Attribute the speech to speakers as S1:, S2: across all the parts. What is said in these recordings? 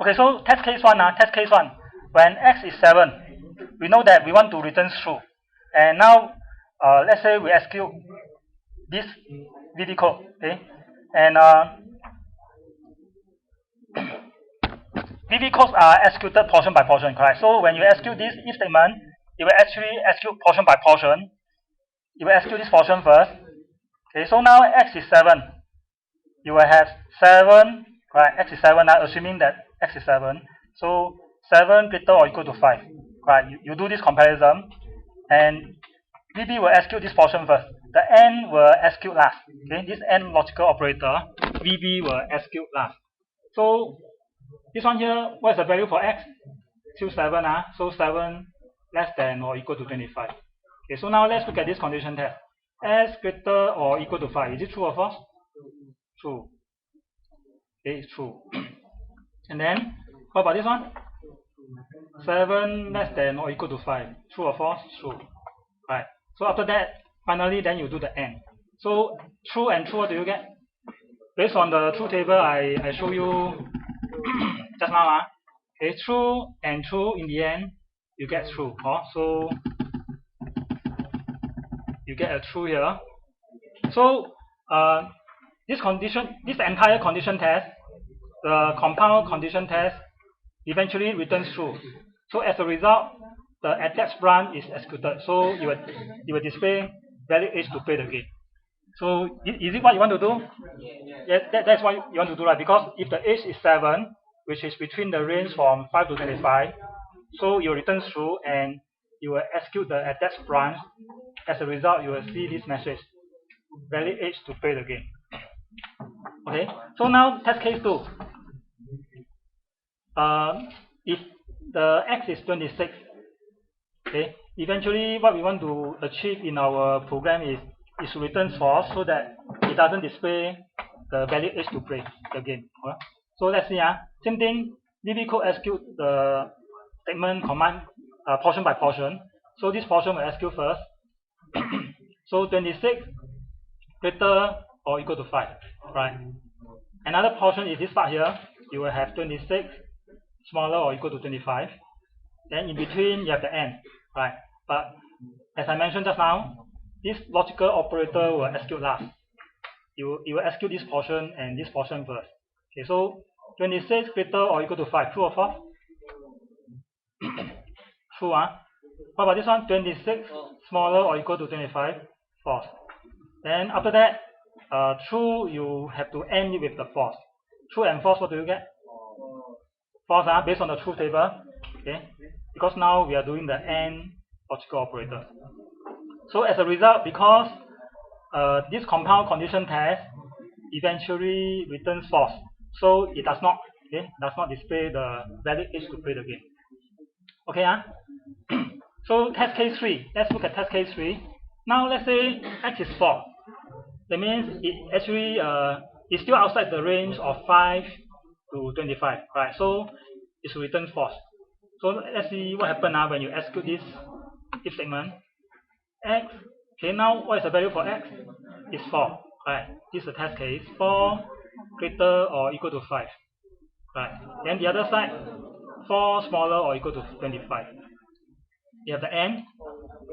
S1: Okay, so test case 1, when x is 7, we know that we want to return true. And now, let's say we execute this VB code, okay? And VB codes are executed portion by portion, correct? So when you execute this if statement, it will actually execute portion by portion. You will execute this portion first. Okay, so now x is 7. You will have 7, right? X is 7, now assuming that x is 7. So 7 greater or equal to 5. Right? You do this comparison, and VB will execute this portion first. The AND will execute last. Okay, this AND logical operator, VB will execute last. So this one here, what is the value for x? Still 7, so 7 less than or equal to 25. Okay, so now let's look at this condition test. S greater or equal to 5. Is it true or false? True. Okay, it's true. And then, what about this one? 7 less than or equal to 5. True or false? True. Right. So after that, finally, then you do the AND. So true and true, what do you get? Based on the truth table I show you just now. Okay, true and true, in the end, you get true. So you get a true here. So this entire condition test, the compound condition test, eventually returns true. So as a result, the attached branch is executed. So you will display valid age to play the game. So is it what you want to do? Yes, that's what you want to do, right? Because if the age is 7, which is between the range from 5 to 25, so you return true and you will execute the attached branch. As a result, you will see this message: valid age to play the game. Okay. So now test case 2. If the x is 26, okay, eventually what we want to achieve in our program is to return false, so that it doesn't display the valid age to play the game. So let's see, same thing. VB code execute the statement command portion by portion. So this portion will execute first. So 26 greater or equal to 5, right? Another portion is this part here. You will have 26 smaller or equal to 25. Then in between you have the AND, right? But as I mentioned just now, this logical operator will execute last. It will execute this portion and this portion first. Okay, so 26 greater or equal to 5, true or false? True. What about this one? 26 smaller or equal to 25, false. Then after that, true, you have to end it with the false. True and false, what do you get? False, based on the truth table. Okay, because now we are doing the AND logical operator. So as a result, because this compound condition test eventually returns false, so it does not display the valid age to play the game. Okay, so test case 3. Let's look at test case 3. Now let's say x is 4. That means it actually is still outside the range of 5 to 25, right? So it's return false. So let's see what happens when you execute this if statement. X, okay, now what is the value for x? It's 4, right? This is the test case. 4 greater or equal to 5, right? Then the other side, 4 smaller or equal to 25. You have the AND.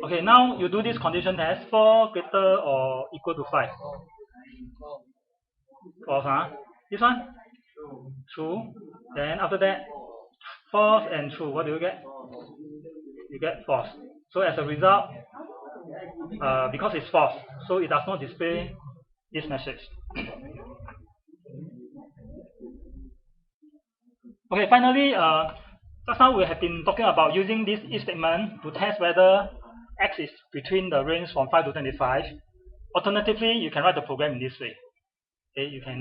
S1: Okay, now you do this condition test. 4 greater or equal to 5. False, This one? True. Then after that, false and true. What do you get? You get false. So as a result, because it's false, so it does not display this message. Okay, finally, just now we have been talking about using this if statement to test whether x is between the range from 5 to 25. Alternatively, you can write the program in this way. Okay, you can